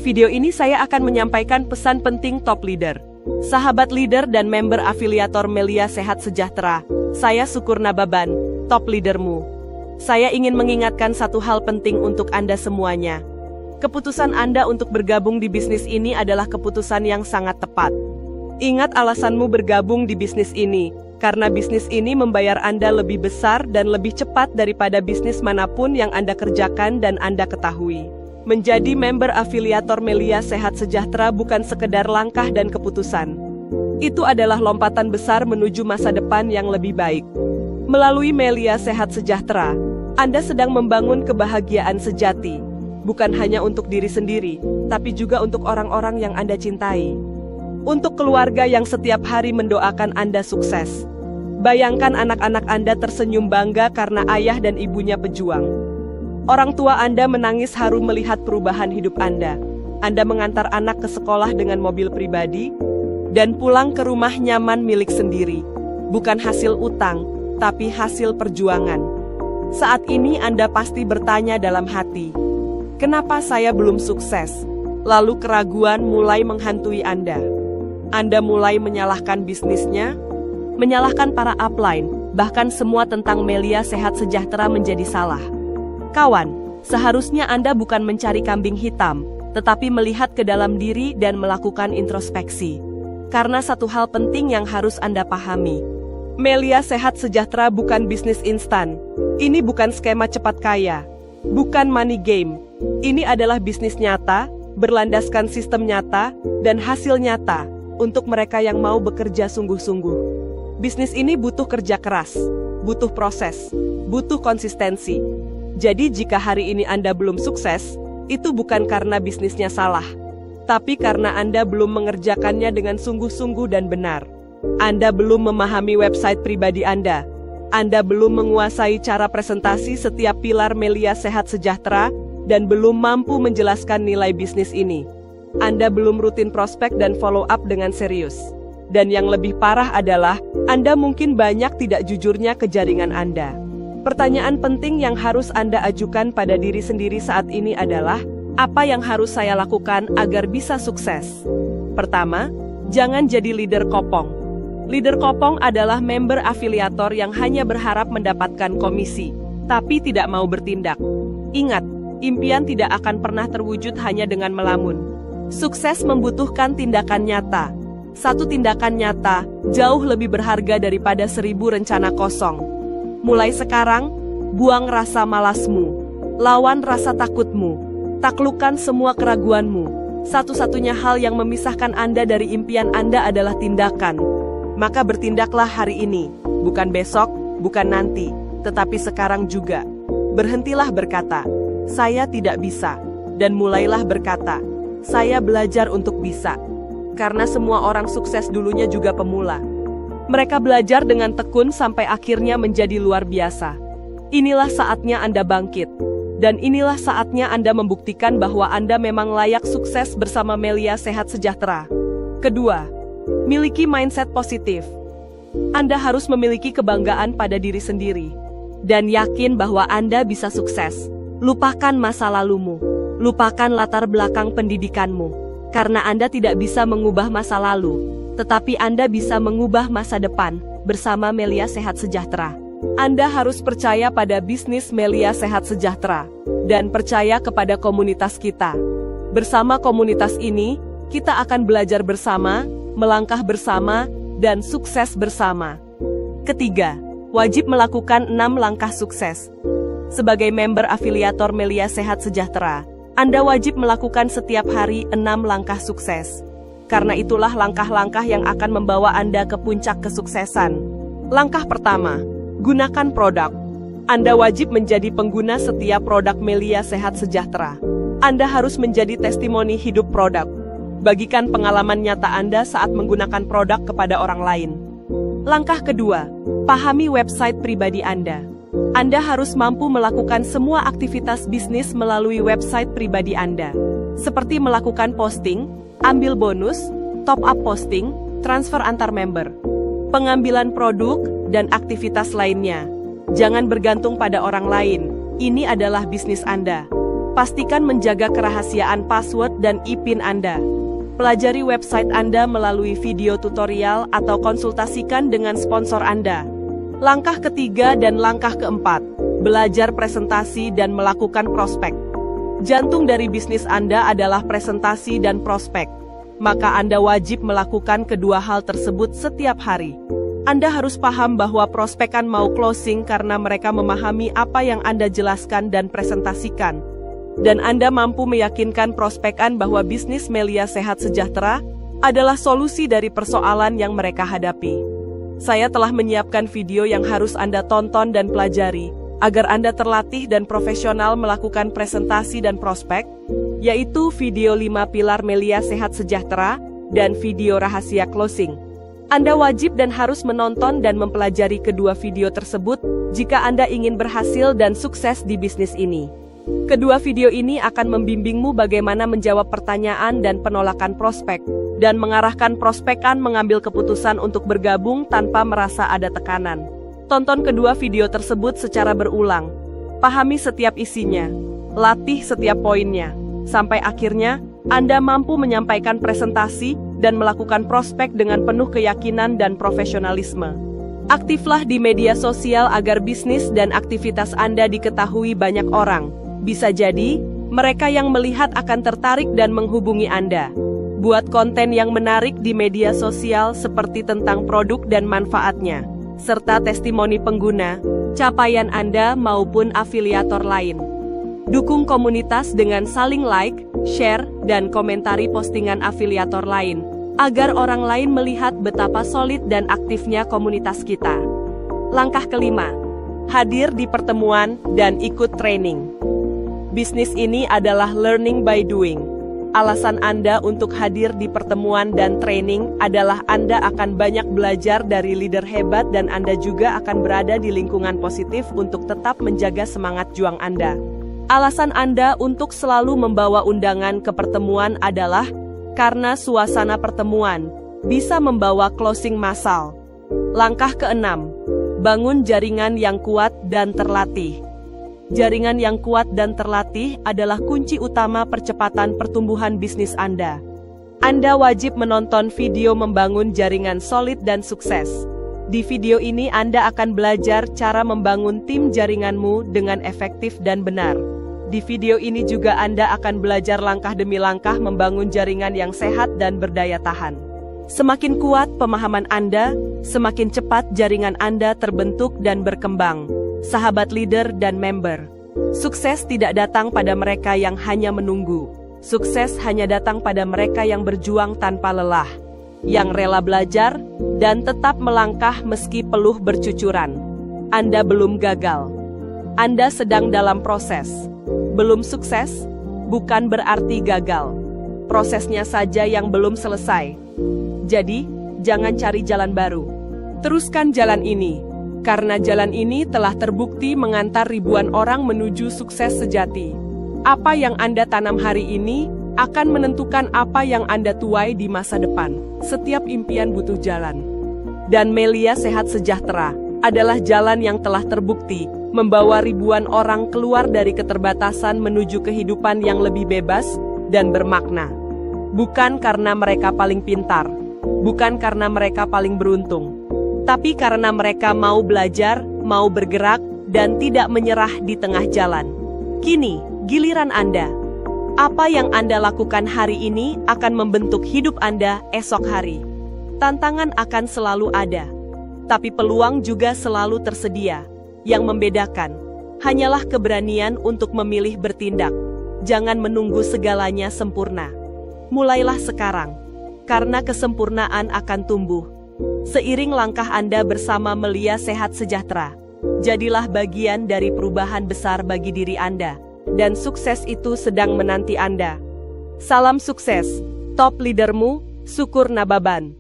video ini saya akan menyampaikan pesan penting top leader. Sahabat leader dan member afiliator Melia Sehat Sejahtera, saya Sukurna Baban, top leadermu. Saya ingin mengingatkan satu hal penting untuk Anda semuanya. Keputusan Anda untuk bergabung di bisnis ini adalah keputusan yang sangat tepat. Ingat alasanmu bergabung di bisnis ini, karena bisnis ini membayar Anda lebih besar dan lebih cepat daripada bisnis manapun yang Anda kerjakan dan Anda ketahui. Menjadi member afiliator Melia Sehat Sejahtera bukan sekedar langkah dan keputusan. Itu adalah lompatan besar menuju masa depan yang lebih baik. Melalui Melia Sehat Sejahtera, Anda sedang membangun kebahagiaan sejati. Bukan hanya untuk diri sendiri, tapi juga untuk orang-orang yang Anda cintai. Untuk keluarga yang setiap hari mendoakan Anda sukses. Bayangkan anak-anak Anda tersenyum bangga karena ayah dan ibunya pejuang. Orang tua Anda menangis haru melihat perubahan hidup Anda. Anda mengantar anak ke sekolah dengan mobil pribadi, dan pulang ke rumah nyaman milik sendiri. Bukan hasil utang, tapi hasil perjuangan. Saat ini Anda pasti bertanya dalam hati, kenapa saya belum sukses? Lalu keraguan mulai menghantui Anda. Anda mulai menyalahkan bisnisnya, menyalahkan para upline, bahkan semua tentang Melia Sehat Sejahtera menjadi salah. Kawan, seharusnya Anda bukan mencari kambing hitam, tetapi melihat ke dalam diri dan melakukan introspeksi. Karena satu hal penting yang harus Anda pahami. Melia Sehat Sejahtera bukan bisnis instan. Ini bukan skema cepat kaya. Bukan money game. Ini adalah bisnis nyata, berlandaskan sistem nyata, dan hasil nyata untuk mereka yang mau bekerja sungguh-sungguh. Bisnis ini butuh kerja keras, butuh proses, butuh konsistensi. Jadi jika hari ini Anda belum sukses, itu bukan karena bisnisnya salah, tapi karena Anda belum mengerjakannya dengan sungguh-sungguh dan benar. Anda belum memahami website pribadi Anda belum menguasai cara presentasi setiap pilar Melia Sehat Sejahtera, dan belum mampu menjelaskan nilai bisnis ini. Anda belum rutin prospek dan follow up dengan serius. Dan yang lebih parah adalah, Anda mungkin banyak tidak jujurnya ke jaringan Anda. Pertanyaan penting yang harus Anda ajukan pada diri sendiri saat ini adalah, apa yang harus saya lakukan agar bisa sukses? Pertama, jangan jadi leader kopong. Leader kopong adalah member afiliator yang hanya berharap mendapatkan komisi, tapi tidak mau bertindak. Ingat, impian tidak akan pernah terwujud hanya dengan melamun. Sukses membutuhkan tindakan nyata. Satu tindakan nyata jauh lebih berharga daripada 1000 rencana kosong. Mulai sekarang, buang rasa malasmu, lawan rasa takutmu, taklukkan semua keraguanmu. Satu-satunya hal yang memisahkan Anda dari impian Anda adalah tindakan. Maka bertindaklah hari ini, bukan besok, bukan nanti, tetapi sekarang juga. Berhentilah berkata, saya tidak bisa, dan mulailah berkata, saya belajar untuk bisa. Karena semua orang sukses dulunya juga pemula. Mereka belajar dengan tekun sampai akhirnya menjadi luar biasa. Inilah saatnya Anda bangkit. Dan inilah saatnya Anda membuktikan bahwa Anda memang layak sukses bersama Melia Sehat Sejahtera. Kedua, miliki mindset positif. Anda harus memiliki kebanggaan pada diri sendiri. Dan yakin bahwa Anda bisa sukses. Lupakan masa lalumu. Lupakan latar belakang pendidikanmu. Karena Anda tidak bisa mengubah masa lalu. Tetapi Anda bisa mengubah masa depan bersama Melia Sehat Sejahtera. Anda harus percaya pada bisnis Melia Sehat Sejahtera dan percaya kepada komunitas kita. Bersama komunitas ini, kita akan belajar bersama, melangkah bersama, dan sukses bersama. Ketiga, wajib melakukan 6 langkah sukses. Sebagai member afiliator Melia Sehat Sejahtera, Anda wajib melakukan setiap hari 6 langkah sukses. Karena itulah langkah-langkah yang akan membawa Anda ke puncak kesuksesan. Langkah pertama, gunakan produk. Anda wajib menjadi pengguna setiap produk Melia Sehat Sejahtera. Anda harus menjadi testimoni hidup produk. Bagikan pengalaman nyata Anda saat menggunakan produk kepada orang lain. Langkah kedua, pahami website pribadi Anda. Anda harus mampu melakukan semua aktivitas bisnis melalui website pribadi Anda. Seperti melakukan posting, ambil bonus, top up posting, transfer antar member, pengambilan produk, dan aktivitas lainnya. Jangan bergantung pada orang lain. Ini adalah bisnis Anda. Pastikan menjaga kerahasiaan password dan IPIN Anda. Pelajari website Anda melalui video tutorial atau konsultasikan dengan sponsor Anda. Langkah ketiga dan langkah keempat, belajar presentasi dan melakukan prospek. Jantung dari bisnis Anda adalah presentasi dan prospek. Maka Anda wajib melakukan kedua hal tersebut setiap hari. Anda harus paham bahwa prospekan mau closing karena mereka memahami apa yang Anda jelaskan dan presentasikan. Dan Anda mampu meyakinkan prospekan bahwa bisnis Melia Sehat Sejahtera adalah solusi dari persoalan yang mereka hadapi. Saya telah menyiapkan video yang harus Anda tonton dan pelajari, agar Anda terlatih dan profesional melakukan presentasi dan prospek, yaitu video 5 pilar Melia Sehat Sejahtera dan video rahasia closing. Anda wajib dan harus menonton dan mempelajari kedua video tersebut jika Anda ingin berhasil dan sukses di bisnis ini. Kedua video ini akan membimbingmu bagaimana menjawab pertanyaan dan penolakan prospek, dan mengarahkan prospekan mengambil keputusan untuk bergabung tanpa merasa ada tekanan. Tonton kedua video tersebut secara berulang. Pahami setiap isinya, latih setiap poinnya, sampai akhirnya Anda mampu menyampaikan presentasi dan melakukan prospek dengan penuh keyakinan dan profesionalisme. Aktiflah di media sosial agar bisnis dan aktivitas Anda diketahui banyak orang. Bisa jadi, mereka yang melihat akan tertarik dan menghubungi Anda. Buat konten yang menarik di media sosial seperti tentang produk dan manfaatnya, serta testimoni pengguna, capaian Anda maupun afiliator lain. Dukung komunitas dengan saling like, share, dan komentari postingan afiliator lain, agar orang lain melihat betapa solid dan aktifnya komunitas kita. Langkah kelima, hadir di pertemuan dan ikut training. Bisnis ini adalah learning by doing. Alasan Anda untuk hadir di pertemuan dan training adalah Anda akan banyak belajar dari leader hebat dan Anda juga akan berada di lingkungan positif untuk tetap menjaga semangat juang Anda. Alasan Anda untuk selalu membawa undangan ke pertemuan adalah karena suasana pertemuan bisa membawa closing massal. Langkah keenam, bangun jaringan yang kuat dan terlatih. Jaringan yang kuat dan terlatih adalah kunci utama percepatan pertumbuhan bisnis Anda. Anda wajib menonton video membangun jaringan solid dan sukses. Di video ini Anda akan belajar cara membangun tim jaringanmu dengan efektif dan benar. Di video ini juga Anda akan belajar langkah demi langkah membangun jaringan yang sehat dan berdaya tahan. Semakin kuat pemahaman Anda, semakin cepat jaringan Anda terbentuk dan berkembang. Sahabat leader dan member, sukses tidak datang pada mereka yang hanya menunggu. Sukses hanya datang pada mereka yang berjuang tanpa lelah, yang rela belajar dan tetap melangkah meski peluh bercucuran. Anda belum gagal. Anda sedang dalam proses. Belum sukses bukan berarti gagal. Prosesnya saja yang belum selesai. Jadi, jangan cari jalan baru. Teruskan jalan ini. Karena jalan ini telah terbukti mengantar ribuan orang menuju sukses sejati. Apa yang Anda tanam hari ini akan menentukan apa yang Anda tuai di masa depan. Setiap impian butuh jalan. Dan Melia Sehat Sejahtera adalah jalan yang telah terbukti membawa ribuan orang keluar dari keterbatasan menuju kehidupan yang lebih bebas dan bermakna. Bukan karena mereka paling pintar, bukan karena mereka paling beruntung, tapi karena mereka mau belajar, mau bergerak, dan tidak menyerah di tengah jalan. Kini, giliran Anda. Apa yang Anda lakukan hari ini akan membentuk hidup Anda esok hari. Tantangan akan selalu ada, tapi peluang juga selalu tersedia. Yang membedakan, hanyalah keberanian untuk memilih bertindak. Jangan menunggu segalanya sempurna. Mulailah sekarang, karena kesempurnaan akan tumbuh seiring langkah Anda bersama Melia Sehat Sejahtera. Jadilah bagian dari perubahan besar bagi diri Anda, dan sukses itu sedang menanti Anda. Salam sukses, top leadermu, Syukur Nababan.